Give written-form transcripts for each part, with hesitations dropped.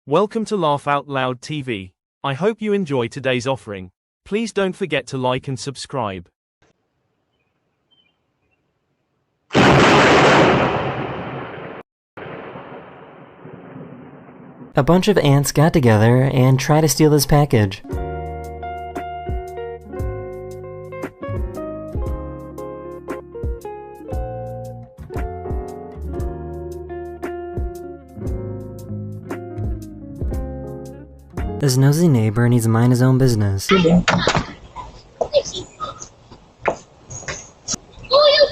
Welcome to Laugh Out Loud TV. I hope you enjoy today's offering. Please don't forget to like and subscribe. A bunch of ants got together and tried to steal this package. This nosy neighbor needs to mind his own business. Oh, you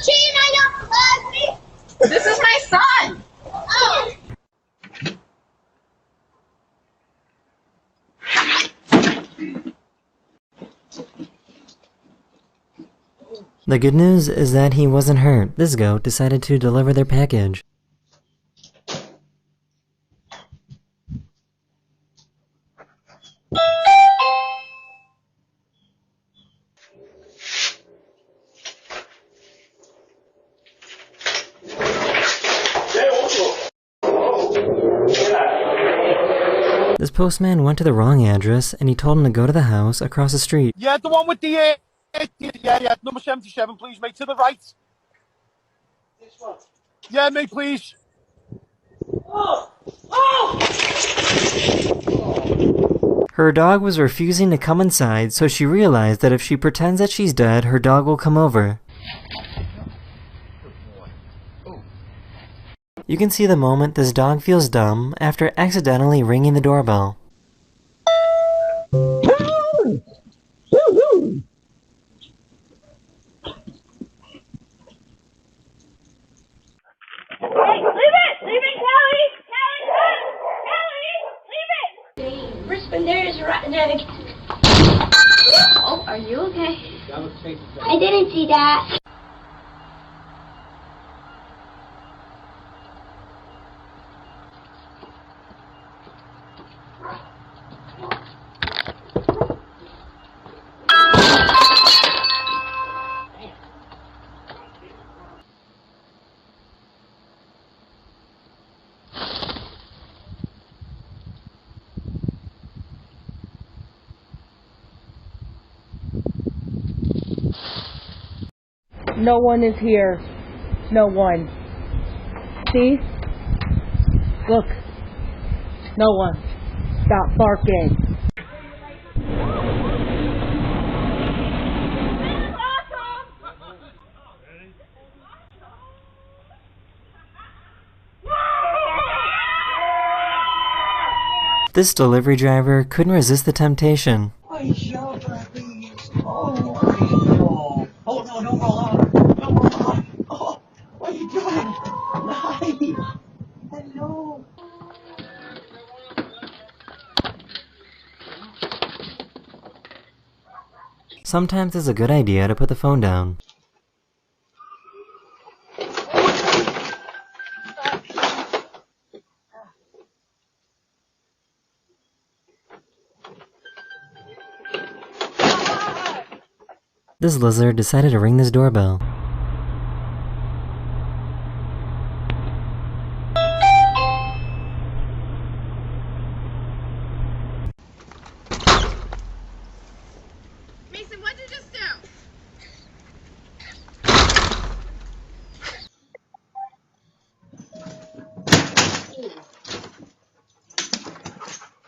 cheating on your husband! This is my son! Oh! The good news is that he wasn't hurt. This goat decided to deliver their package. This postman went to the wrong address and he told him to go to the house across the street. Yeah, the one with the, yeah, number 77, please, mate, to the right. This one? Yeah, mate, please. Oh! Oh! Her dog was refusing to come inside, so she realized that if she pretends that she's dead, her dog will come over. You can see the moment this dog feels dumb after accidentally ringing the doorbell. Oh, are you okay? I didn't see that. No one is here. No one. See? Look. No one. Stop barking. This delivery driver couldn't resist the temptation. Oh, no, don't roll on. Don't roll on. Oh, what are you doing? Nice. Hello. Sometimes it's a good idea to put the phone down. This lizard decided to ring this doorbell. Mason, what'd you just do?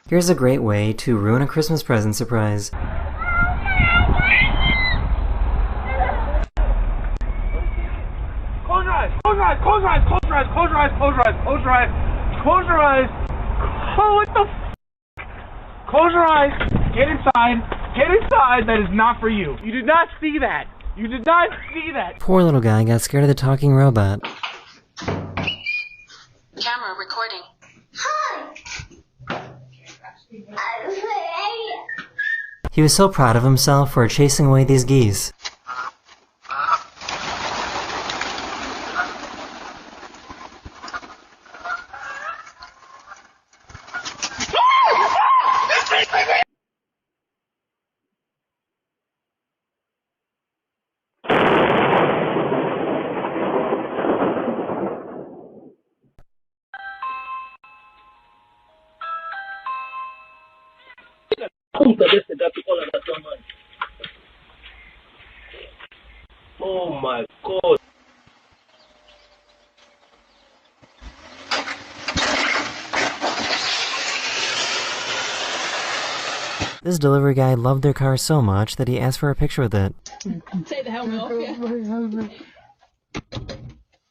Here's a great way to ruin a Christmas present surprise. Close your eyes, close your eyes, close your eyes, close your eyes, close your eyes, close your eyes, close your eyes. Oh, what the f***? Close your eyes, get inside, that is not for you. You did not see that. You did not see that. Poor little guy got scared of the talking robot. Camera recording. Hi! He was so proud of himself for chasing away these geese. Punta de este gato con la toma. Oh my god. This delivery guy loved their car so much that he asked for a picture with it. Take the helmet off, yeah.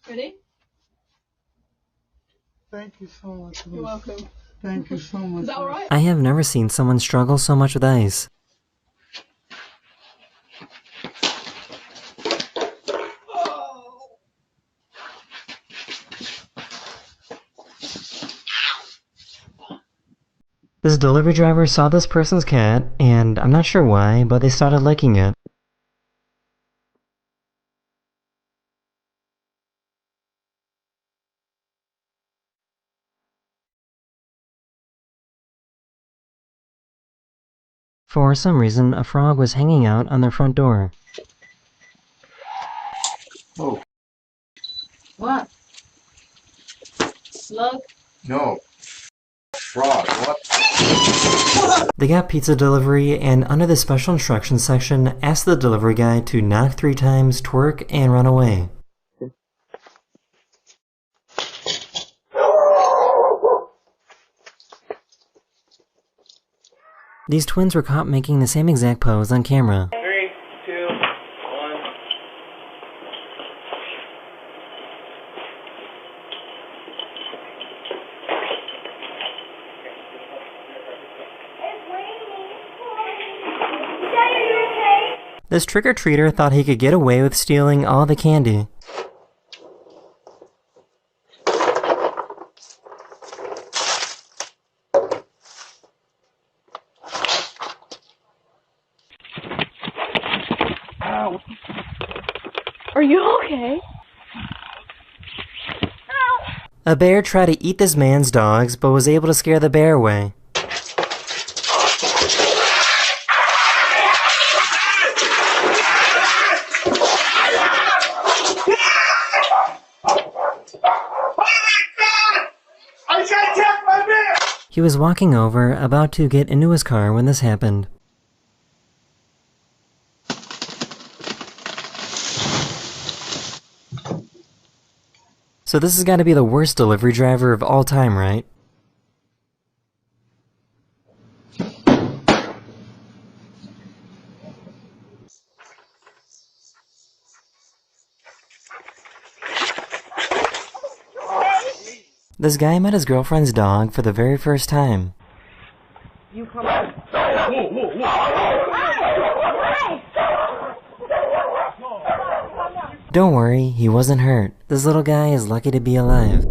Ready? Thank you so much. You're welcome. Thank you so much. Is that alright? I have never seen someone struggle so much with ice. This delivery driver saw this person's cat, and I'm not sure why, but they started licking it. For some reason, a frog was hanging out on their front door. Oh, What? Slug? no. Frog, what? They got pizza delivery, and under the special instructions section, asked the delivery guy to knock 3 times, twerk, and run away. These twins were caught making the same exact pose on camera. 3, 2, 1. This trick-or-treater thought he could get away with stealing all the candy. Are you okay? A bear tried to eat this man's dogs, but was able to scare the bear away. He was walking over, about to get into his car when this happened. So this has got to be the worst delivery driver of all time, right? This guy met his girlfriend's dog for the very first time. You come on. Don't worry, he wasn't hurt. This little guy is lucky to be alive.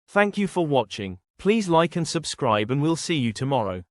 Thank you for watching. Please like and subscribe, and we'll see you tomorrow.